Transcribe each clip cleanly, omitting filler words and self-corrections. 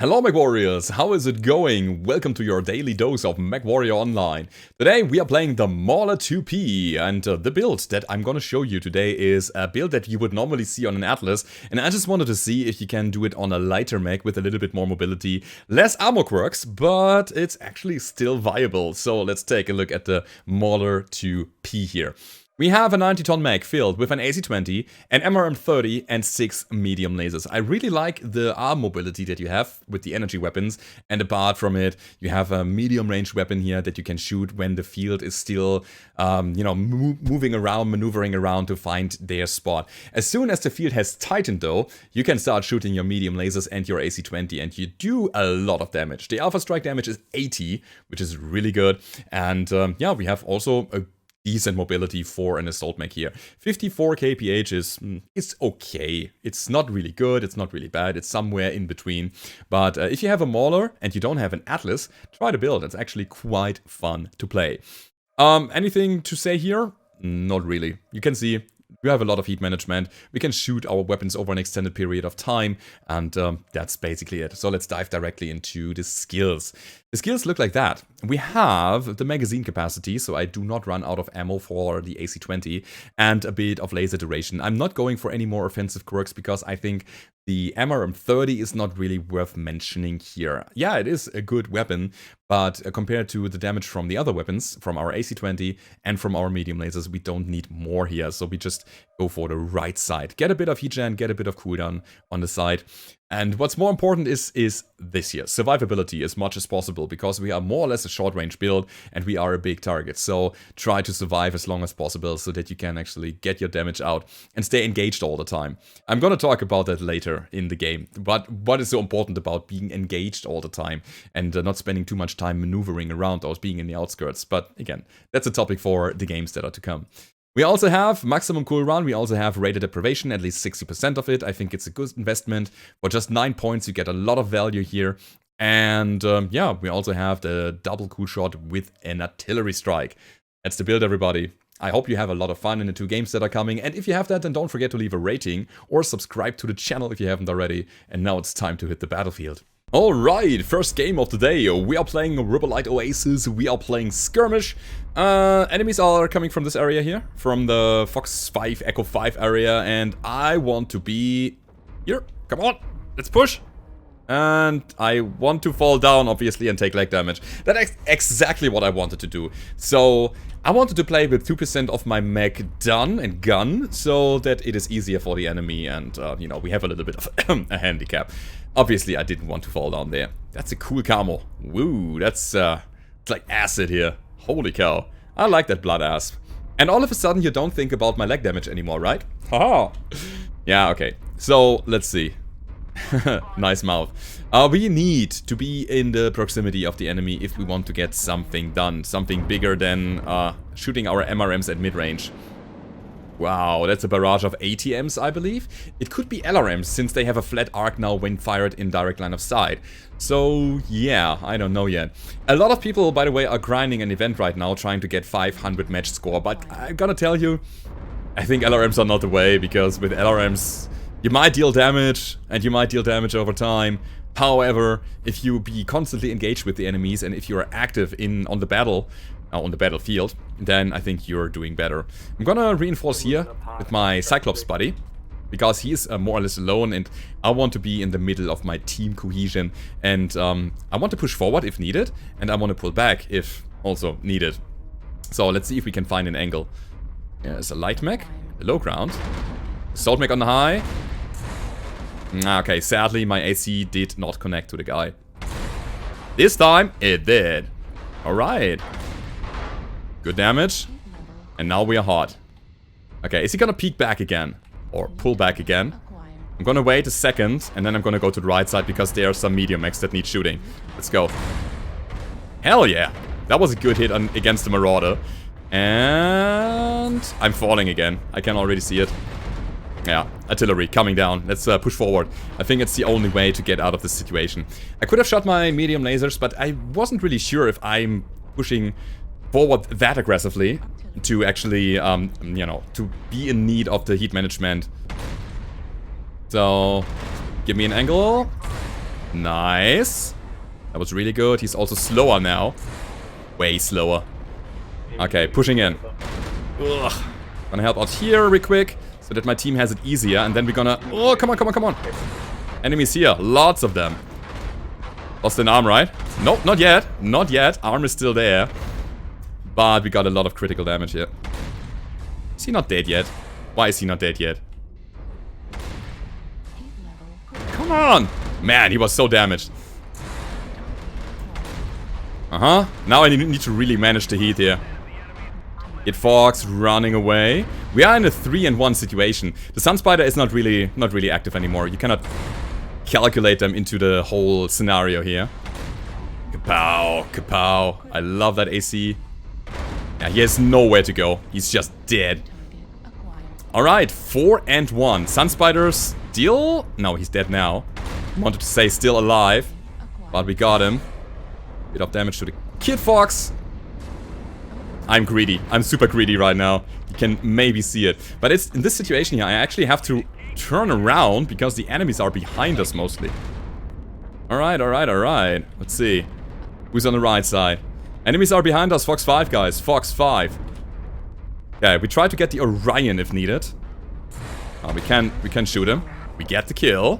Hello Mechwarriors, how is it going? Welcome to your daily dose of Mechwarrior Online. Today we are playing the Mauler 2P, and the build that I'm gonna show you today is a build that you would normally see on an Atlas, and I just wanted to see if you can do it on a lighter mech with a little bit more mobility, less armor quirks, but it's actually still viable. So let's take a look at the Mauler 2P here. We have a 90-ton mech filled with an AC20, an MRM30 and 6 medium lasers. I really like the arm mobility that you have with the energy weapons, and apart from it, you have a medium range weapon here that you can shoot when the field is still, moving around, maneuvering around to find their spot. As soon as the field has tightened though, you can start shooting your medium lasers and your AC20 and you do a lot of damage. The Alpha Strike damage is 80, which is really good, and yeah, we have also a decent mobility for an Assault Mech here. 54 kph is okay. It's not really good, it's not really bad, it's somewhere in between. But if you have a Mauler and you don't have an Atlas, try to build. It's actually quite fun to play. Anything to say here? Not really. You can see we have a lot of heat management. We can shoot our weapons over an extended period of time, and that's basically it. So let's dive directly into the skills. The skills look like that. We have the magazine capacity, so I do not run out of ammo for the AC20, and a bit of laser duration. I'm not going for any more offensive quirks because I think the MRM30 is not really worth mentioning here. Yeah, it is a good weapon, but compared to the damage from the other weapons, from our AC20 and from our medium lasers, we don't need more here. So we just go for the right side. Get a bit of heat gen, get a bit of cooldown on the side. And what's more important is this here, survivability as much as possible, because we are more or less a short-range build and we are a big target. So try to survive as long as possible so that you can actually get your damage out and stay engaged all the time. I'm gonna talk about that later in the game, but what is so important about being engaged all the time and not spending too much time maneuvering around or being in the outskirts. But again, that's a topic for the games that are to come. We also have maximum cooldown, we also have radiant deprivation, at least 60% of it. I think it's a good investment. For just 9 points, you get a lot of value here. And yeah, we also have the double cool shot with an artillery strike. That's the build, everybody. I hope you have a lot of fun in the two games that are coming. And if you have that, then don't forget to leave a rating or subscribe to the channel if you haven't already. And now it's time to hit the battlefield. Alright, first game of the day. We are playing Rubellite Oasis, we are playing Skirmish. Enemies are coming from this area here, from the Fox 5, Echo 5 area, and I want to be here. Come on, let's push. And I want to fall down, obviously, and take leg damage. That's exactly what I wanted to do. So I wanted to play with 2% of my mech done and gun, so that it is easier for the enemy, and, you know, we have a little bit of a handicap. Obviously, I didn't want to fall down there. That's a cool camo. Woo, that's, it's like acid here. Holy cow. I like that blood asp. And all of a sudden, you don't think about my leg damage anymore, right? Haha. Yeah, okay. So, let's see. Nice mouth. We need to be in the proximity of the enemy if we want to get something done. Something bigger than shooting our MRMs at mid-range. Wow, that's a barrage of ATMs, I believe. It could be LRMs, since they have a flat arc now when fired in direct line of sight. So, yeah, I don't know yet. A lot of people, by the way, are grinding an event right now, trying to get 500 match score. But I'm gonna tell you, I think LRMs are not the way, because with LRMs, you might deal damage, and you might deal damage over time. However, if you be constantly engaged with the enemies, and if you are active on the battlefield, then I think you're doing better. I'm gonna reinforce here with my Cyclops buddy, because he is more or less alone, and I want to be in the middle of my team cohesion. And I want to push forward if needed, and I want to pull back if also needed. So let's see if we can find an angle. There's a light mech, a low ground, Assault Mech on the high. Okay, sadly my AC did not connect to the guy. This time it did. Alright. Good damage. And now we are hot. Okay, is he gonna peek back again? Or pull back again? I'm gonna wait a second, and then I'm gonna go to the right side because there are some medium mechs that need shooting. Let's go. Hell yeah! That was a good hit against the Marauder. And I'm falling again. I can already see it. Yeah, artillery coming down. Let's push forward. I think it's the only way to get out of this situation. I could have shot my medium lasers, but I wasn't really sure if I'm pushing forward that aggressively to actually, you know, to be in need of the heat management. So, give me an angle. Nice. That was really good. He's also slower now. Way slower. Okay, pushing in. Ugh. Gonna help out here real quick so that my team has it easier. And then we're gonna... Oh, come on, come on, come on. Enemies here. Lots of them. Lost an arm, right? Nope, not yet. Not yet. Arm is still there. But we got a lot of critical damage here. Is he not dead yet? Why is he not dead yet? Come on! Man, he was so damaged. Uh-huh. Now I need to really manage the heat here. It Fox running away. We are in a 3-1 situation. The Sun Spider is not really active anymore. You cannot calculate them into the whole scenario here. Kapow, kapow. I love that AC. Yeah, he has nowhere to go. He's just dead. Alright, 4-1. Sun Spider still... No, he's dead now. Wanted to say still alive. But we got him. Bit of damage to the Kid Fox. I'm greedy. I'm super greedy right now. You can maybe see it. But it's in this situation here, I actually have to turn around because the enemies are behind us mostly. Alright, alright, alright. Let's see. Who's on the right side? Enemies are behind us. Fox 5, guys. Fox 5. Okay, we try to get the Orion if needed. We can shoot him. We get the kill.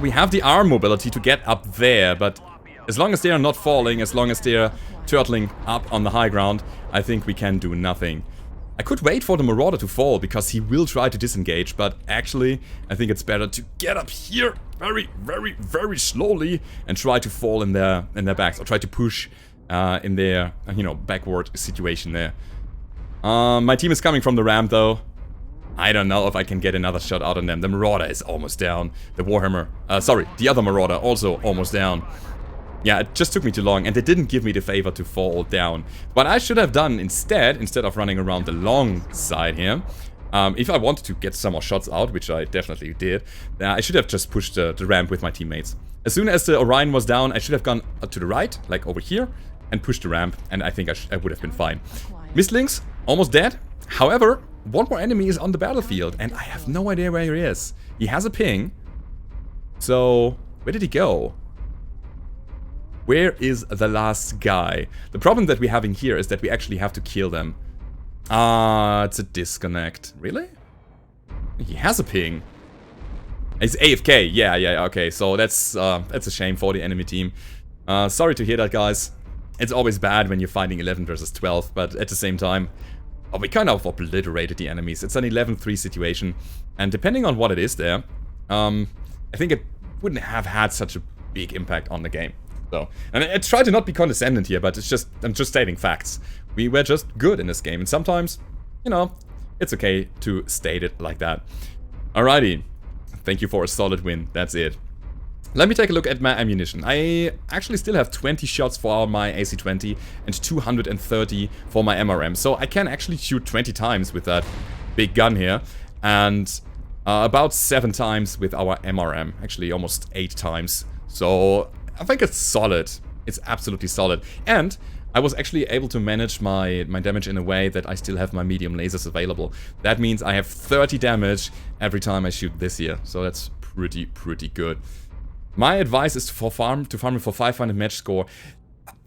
We have the arm mobility to get up there, but as long as they are not falling, as long as they are turtling up on the high ground, I think we can do nothing. I could wait for the Marauder to fall, because he will try to disengage, but actually, I think it's better to get up here very, very, very slowly and try to fall in their backs, or try to push in their, you know, backward situation there. My team is coming from the ramp, though. I don't know if I can get another shot out on them. The Marauder is almost down. The Warhammer, sorry, the other Marauder also almost down. Yeah, it just took me too long, and they didn't give me the favor to fall down. What I should have done instead of running around the long side here, if I wanted to get some more shots out, which I definitely did, I should have just pushed the ramp with my teammates. As soon as the Orion was down, I should have gone to the right, like over here, and pushed the ramp, and I think I would have been fine. Mistlings, almost dead. However, one more enemy is on the battlefield, and I have no idea where he is. He has a ping. So, where did he go? Where is the last guy? The problem that we're having here is that we actually have to kill them. It's a disconnect. Really? He has a ping. He's AFK. Yeah, okay. So that's a shame for the enemy team. Sorry to hear that, guys. It's always bad when you're fighting 11 versus 12, but at the same time, we kind of obliterated the enemies. It's an 11-3 situation, and depending on what it is there, I think it wouldn't have had such a big impact on the game. So, and I try to not be condescending here, but it's just, I'm just stating facts. We were just good in this game, and sometimes, you know, it's okay to state it like that. Alrighty. Thank you for a solid win. That's it. Let me take a look at my ammunition. I actually still have 20 shots for my AC20 and 230 for my MRM. So I can actually shoot 20 times with that big gun here. And about 7 times with our MRM. Actually, almost 8 times. So I think it's solid. It's absolutely solid. And I was actually able to manage my damage in a way that I still have my medium lasers available. That means I have 30 damage every time I shoot this here. So that's pretty good. My advice is to farm it for 500 match score.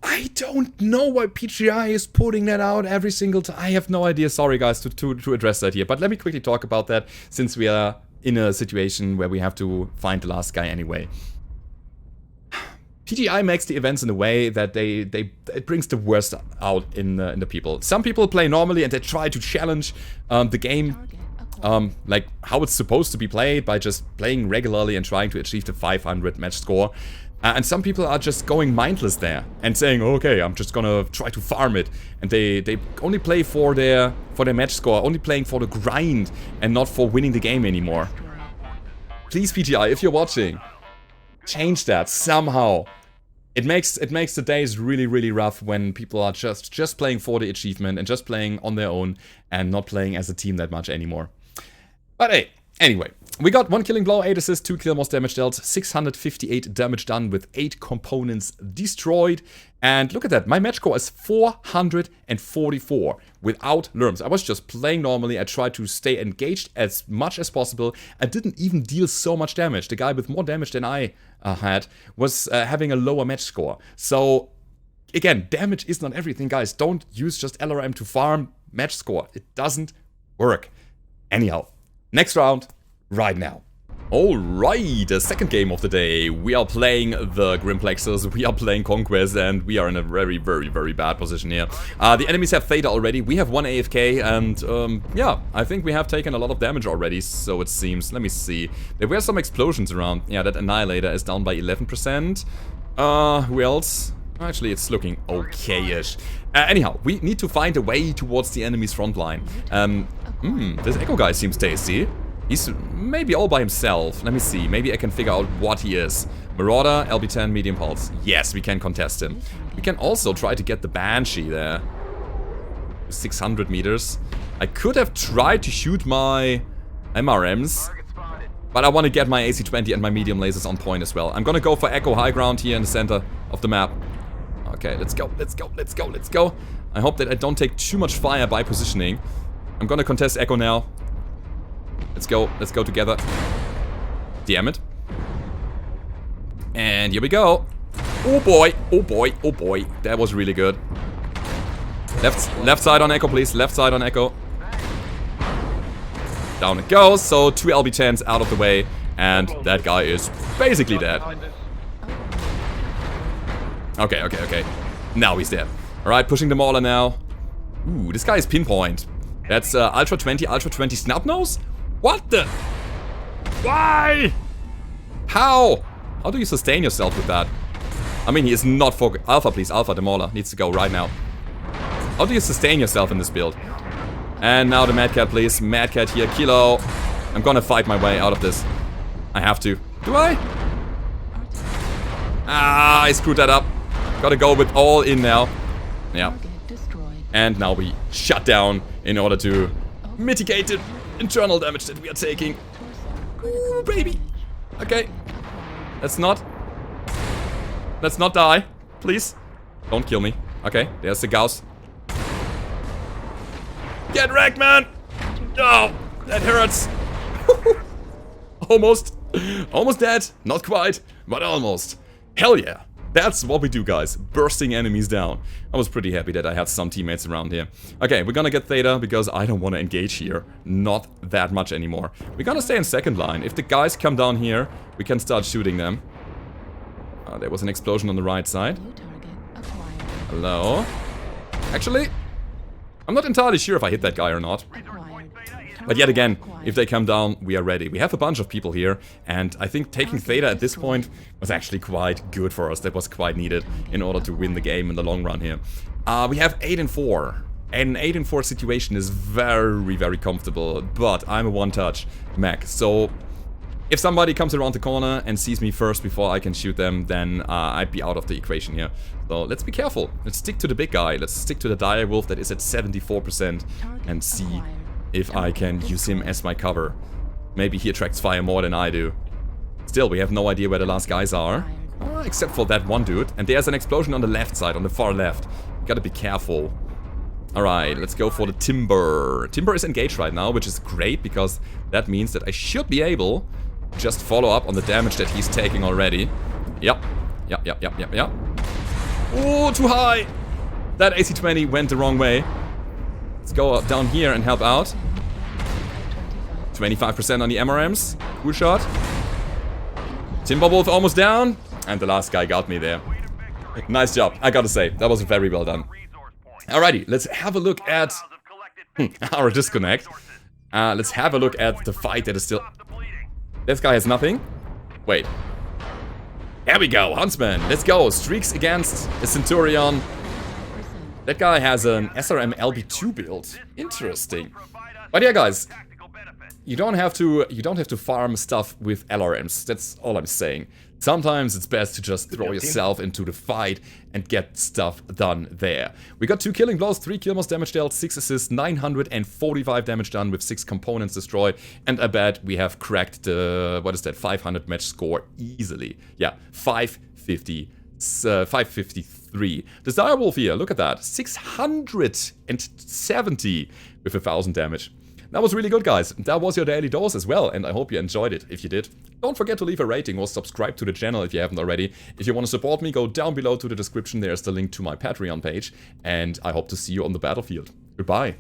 I don't know why PGI is putting that out every single time. I have no idea. Sorry, guys, to address that here. But let me quickly talk about that, since we are in a situation where we have to find the last guy anyway. PGI makes the events in a way that it brings the worst out in the people. Some people play normally and they try to challenge the game, like how it's supposed to be played, by just playing regularly and trying to achieve the 500 match score. And some people are just going mindless there and saying, okay, I'm just gonna try to farm it. And they only play for their match score, only playing for the grind and not for winning the game anymore. Please, PGI, if you're watching, change that somehow. It makes the days really rough when people are just playing for the achievement and just playing on their own and not playing as a team that much anymore. But hey, anyway, We got 1 killing blow, 8 assists, 2 kill, most damage dealt, 658 damage done with 8 components destroyed. And look at that, my match score is 444 without lerms. I was just playing normally, I tried to stay engaged as much as possible. I didn't even deal so much damage. The guy with more damage than I had was having a lower match score. So, again, damage is not everything, guys. Don't use just LRM to farm match score. It doesn't work. Anyhow, next round. Right now. Alright, the second game of the day. We are playing the Grim Plexus, we are playing Conquest, and we are in a very, very, very bad position here. The enemies have Theta already, we have 1 AFK, and yeah, I think we have taken a lot of damage already, so it seems. Let me see. There were some explosions around. Yeah, that Annihilator is down by 11%. Who else? Actually, it's looking okay-ish. Anyhow, we need to find a way towards the enemy's front line. This Echo guy seems tasty. He's maybe all by himself. Let me see. Maybe I can figure out what he is. Marauder, LB10, medium pulse. Yes, we can contest him. We can also try to get the Banshee there. 600 meters. I could have tried to shoot my MRMs. But I want to get my AC20 and my medium lasers on point as well. I'm gonna go for Echo high ground here in the center of the map. Okay, let's go, let's go, let's go, let's go. I hope that I don't take too much fire by positioning. I'm gonna contest Echo now. Let's go together. Damn it. And here we go. Oh boy, oh boy, oh boy. That was really good. Left side on Echo, please. Left side on Echo. Down it goes. So 2 LB10s out of the way. And that guy is basically dead. Okay, okay, okay. Now he's dead. Alright, pushing the Mauler now. Ooh, this guy is pinpoint. That's Ultra 20 Snubnose? What the? Why? How? How do you sustain yourself with that? I mean, he is not for... Alpha, please. Alpha, the Mauler needs to go right now. How do you sustain yourself in this build? And now the Mad Cat, please. Mad Cat here. Kilo. I'm gonna fight my way out of this. I have to. Do I? Ah, I screwed that up. Gotta go with all in now. Yeah. And now we shut down in order to mitigate it. Internal damage that we are taking. Ooh, baby. Okay. Let's not die. Please. Don't kill me. Okay, there's the Gauss. Get wrecked, man! Oh, that hurts. Almost. Almost dead. Not quite, but almost. Hell yeah. That's what we do, guys. Bursting enemies down. I was pretty happy that I had some teammates around here. Okay, we're gonna get Theta because I don't want to engage here. Not that much anymore. We're gonna stay in second line. If the guys come down here, we can start shooting them. There was an explosion on the right side. Hello? Actually, I'm not entirely sure if I hit that guy or not. But yet again, if they come down, we are ready. We have a bunch of people here, and I think taking Theta at this point was actually quite good for us. That was quite needed in order to win the game in the long run here. We have 8-4. An 8-4 situation is very, very comfortable, but I'm a one-touch mech. So if somebody comes around the corner and sees me first before I can shoot them, then I'd be out of the equation here. So let's be careful. Let's stick to the big guy. Let's stick to the Direwolf that is at 74% and see if I can use him as my cover. Maybe he attracts fire more than I do. Still, we have no idea where the last guys are. Except for that one dude. And there's an explosion on the left side, on the far left. Gotta be careful. Alright, let's go for the Timber. Timber is engaged right now, which is great, because that means that I should be able to just follow up on the damage that he's taking already. Yep. Yep. Oh, too high! That AC20 went the wrong way. Let's go down here and help out. 25% on the MRMs. Cool shot. Timberwolf almost down. And the last guy got me there. Nice job, I gotta say. That was very well done. Alrighty, let's have a look at our disconnect. Let's have a look at the fight that is still... This guy has nothing. Wait. There we go, Huntsman. Let's go. Streaks against the Centurion. That guy has an SRM LB2 build. Interesting. But yeah, guys, you don't have to farm stuff with LRMs. That's all I'm saying. Sometimes it's best to just throw yourself into the fight and get stuff done there. We got 2 killing blows, 3 kill most damage dealt, 6 assists, 945 damage done with 6 components destroyed. And I bet we have cracked the, what is that, 500 match score easily. Yeah, 553. The Direwolf here, look at that, 670 with 1000 damage. That was really good, guys. That was your daily dose as well, and I hope you enjoyed it. If you did, don't forget to leave a rating or subscribe to the channel if you haven't already. If you want to support me, go down below to the description. There's the link to my Patreon page, and I hope to see you on the battlefield. Goodbye.